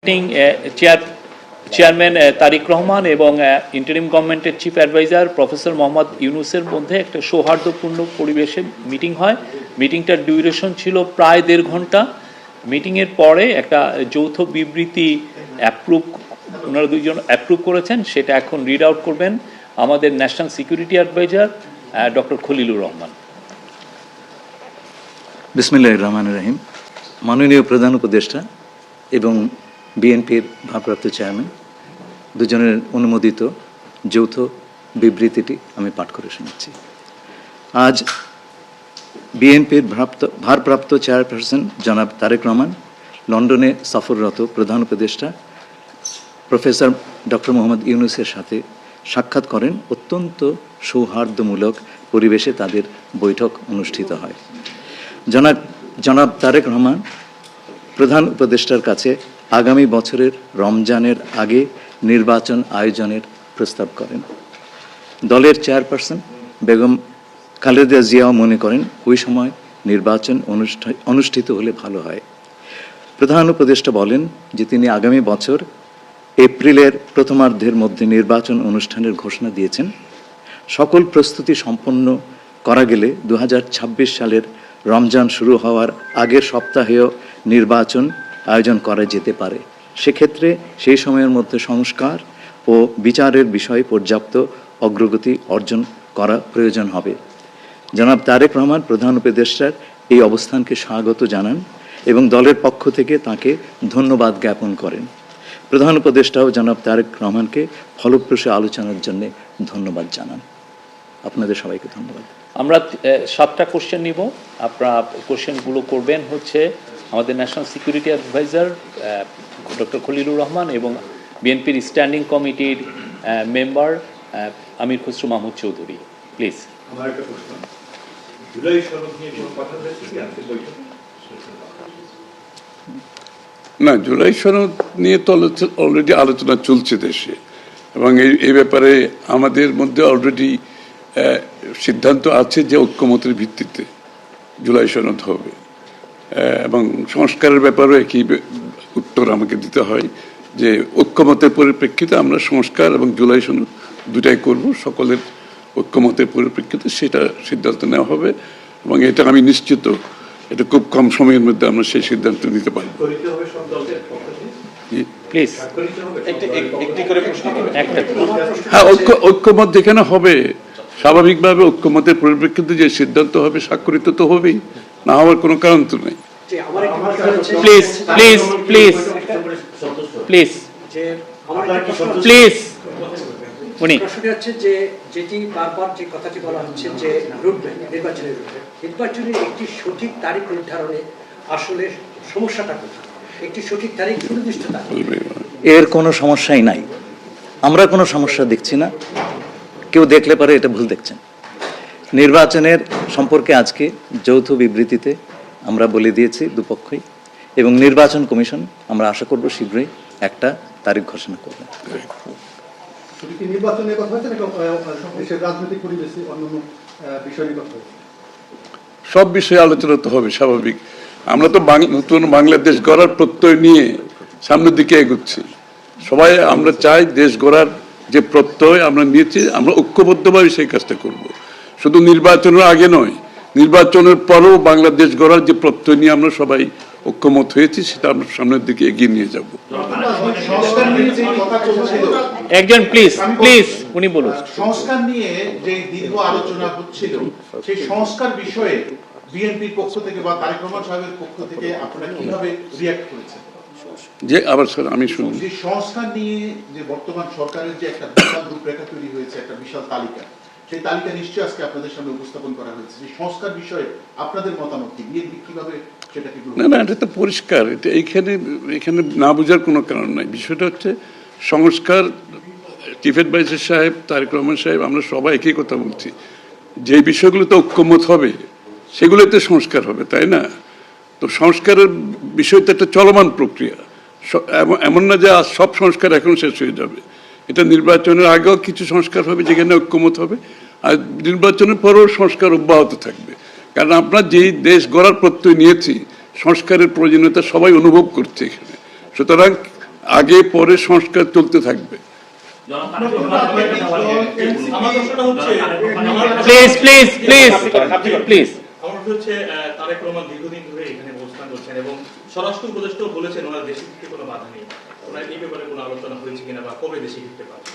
Acting chairman তারিক রহমান এবং interim গভর্নমেন্টের chief adviser professor Mohammad ইউনুসের মধ্যে একটা সৌহার্দ্যপূর্ণ পরিবেশে মিটিং হয়। মিটিংটার ডিউরেশন ছিল প্রায় 1.5 ঘন্টা। মিটিংয়ের পরে একটা যৌথ বিবৃতি ওনারা দুইজন অ্যাপ্রুভ করেছেন, সেটা এখন রিড আউট করবেন আমাদের national security adviser doctor Khalilur Rahman. বিসমিল্লাহির রহমানির রহিম। মাননীয় প্রধান উপদেষ্টা এবং বিএনপির ভারপ্রাপ্ত চেয়ারম্যান দুজনের অনুমোদিত যৌথ বিবৃতিটি আমি পাঠ করে শোনাচ্ছি। আজ বিএনপির ভারপ্রাপ্ত চেয়ারপারসন জনাব তারেক রহমান লন্ডনে সফররত প্রধান উপদেষ্টা প্রফেসর ডক্টর মোহাম্মদ ইউনুসের সাথে সাক্ষাৎ করেন। অত্যন্ত সৌহার্দ্যমূলক পরিবেশে তাদের বৈঠক অনুষ্ঠিত হয়। জনাব তারেক রহমান প্রধান উপদেষ্টার কাছে আগামী বছরের রমজানের আগে নির্বাচন আয়োজনের প্রস্তাব করেন। দলের চেয়ারপারসন বেগম খালেদা জিয়াও মনে করেন ওই সময় নির্বাচন অনুষ্ঠিত হলে ভালো হয়। প্রধান উপদেষ্টা বলেন যে তিনি আগামী বছর এপ্রিলের প্রথমার্ধের মধ্যে নির্বাচন অনুষ্ঠানের ঘোষণা দিয়েছেন। সকল প্রস্তুতি সম্পন্ন করা গেলে 2026 সালের রমজান শুরু হওয়ার আগের সপ্তাহেও নির্বাচন আয়োজন করা যেতে পারে। সেক্ষেত্রে সেই সময়ের মধ্যে সংস্কার ও বিচারের বিষয়ে পর্যাপ্ত অগ্রগতি অর্জন করা প্রয়োজন হবে। জনাব তারেক রহমান প্রধান উপদেষ্টার এই অবস্থানকে স্বাগত জানান এবং দলের পক্ষ থেকে তাকে ধন্যবাদ জ্ঞাপন করেন। প্রধান উপদেষ্টাও জনাব তারেক রহমানকে ফলপ্রসূ আলোচনার জন্য ধন্যবাদ জানান। আপনাদের সবাইকে ধন্যবাদ। আমরা 7টা কোশ্চেন নিব। আপনারা কোশ্চেনগুলো করবেন হচ্ছে আমাদের national security adviser doctor Khalilur Rahman এবং বিএনপির স্ট্যান্ডিং কমিটির মেম্বার আমির খসরু মাহমুদ চৌধুরী। প্লিজ। আমার একটা প্রশ্ন, জুলাই সনদ নিয়ে কোনো কথা হয়েছে কি আজকের বৈঠকে? না, জুলাই সনদ নিয়ে তো অলরেডি আলোচনা চলছে দেশে, এবং এই ব্যাপারে আমাদের মধ্যে অলরেডি সিদ্ধান্ত আছে যে ঐক্যমতের ভিত্তিতে জুলাই সনদ হবে, এবং সংস্কারের ব্যাপারেও একই উত্তর আমাকে দিতে হয় যে ঐক্যমতের পরিপ্রেক্ষিতে আমরা সংস্কার এবং জুলাই সনদ দুটাই করব। সকলের ঐক্যমতের পরিপ্রেক্ষিতে সেটা সিদ্ধান্ত নেওয়া হবে, এবং এটা আমি নিশ্চিত এটা খুব কম সময়ের মধ্যে আমরা সেই সিদ্ধান্ত নিতে পারব। হ্যাঁ, ঐক্যমত যেখানে হবে স্বাভাবিকভাবে ঐক্যমতের পরিপ্রেক্ষিতে যে সিদ্ধান্ত হবে স্বাক্ষরিত তো হবেই, না হওয়ার কোনো কারণ তো নেই। Please please please please please. উনি হচ্ছে যে যেটি বারবার যে কথাটি বলা হচ্ছে যে রুটম্যাপ, নির্বাচনের একটি সঠিক তারিখ নির্ধারণে আসলে সমস্যাটা কোথায়? একটি সঠিক তারিখ সুনির্দিষ্ট তারিখ, এর কোনো সমস্যাই নাই। আমরা কোনো সমস্যা দেখছি না। কেউ দেখলে পারে এটা ভুল দেখছেন। নির্বাচনের সম্পর্কে আজকে যৌথ বিবৃতিতে আমরা বলে দিয়েছি দুপক্ষই, এবং নির্বাচন কমিশন আমরা আশা করব শীঘ্রই একটা তারিখ ঘোষণা করবে। নির্বাচনের কথা হচ্ছে দেশের রাজনৈতিক পরিবেশে অন্যান্য বিষয় নিয়ে কথা হচ্ছে, সব বিষয়ে আলোচনা তো হবে স্বাভাবিক। আমরা তো নতুন বাংলাদেশ গড়ার প্রত্যয় নিয়ে সামনের দিকে এগোচ্ছি। সবাই আমরা চাই দেশ গড়ার যে প্রত্যয় আমরা নিয়েছি, আমরা ঐক্যবদ্ধভাবে সেই কাজটা করব। শুধু নির্বাচনের আগে নয়, নির্বাচনের পরেও বাংলাদেশ গড়ার যে প্রত্যয় নিয়ে আমরা সবাই ঐক্যমত হয়েছি, সেটা আমরা সামনের দিকে এগিয়ে নিয়ে যাব। একজন প্লিজ প্লিজ উনি বলুন। সংস্কার নিয়ে যে দীর্ঘ আলোচনা হচ্ছিল, সেই সংস্কার বিষয়ে বিএনপির পক্ষ থেকে বা তারেক রহমান সাহেবের পক্ষ থেকে আপনারা কিভাবে রিঅ্যাক্ট করেছেন? যে আবার স্যার আমি শুনি, যে সংস্কার নিয়ে যে বর্তমান সরকারের যে একটা বিশাল রূপরেখা তৈরি হয়েছে, একটা বিশাল তালিকা, সেই তালিকা নিশ্চয়ই আজকে আপনাদের সামনে উপস্থাপন করা হয়েছে। যে সংস্কার বিষয়ে আপনাদের মতামত কি? বিএনপি কিভাবে সেটাকে? না, এটা তো পরিষ্কার। এটা এখানে না বোঝার কোনো কারণ নাই। বিষয়টা হচ্ছে সংস্কার। চিফ অ্যাডভাইজার সাহেব, তারেক রহমান সাহেব, আমরা সবাই একই কথা বলছি। যে বিষয়গুলোতে ঐক্যমত হবে সেগুলোতে সংস্কার হবে, তাই না? তো সংস্কারের বিষয়টা একটা চলমান প্রক্রিয়া। এমন না যে সব সংস্কার এখন শেষ হয়ে যাবে। এটা নির্বাচনের আগেও কিছু সংস্কার হবে যেখানে ঐক্যমত হবে, আর নির্বাচনের পরেও সংস্কার অব্যাহত থাকবে। কারণ আমরা যেই দেশ গড়ার প্রত্যয় নিয়েছি, সংস্কারের প্রয়োজনীয়তা সবাই অনুভব করছে এখানে। সুতরাং আগে পরে সংস্কার চলতে থাকবে। Please please please please. আমার হচ্ছে তারেক রহমান দীর্ঘদিন ধরে এখানে অবস্থান করছেন এবং স্বরাষ্ট্র উপদেষ্টাও বলেছেন ওনার দেশে ফিরতে কোনো বাধা নেই। ওনার এই ব্যাপারে কোনো আলোচনা হয়েছে কিনা বা কবে দেশে ফিরতে পারবে?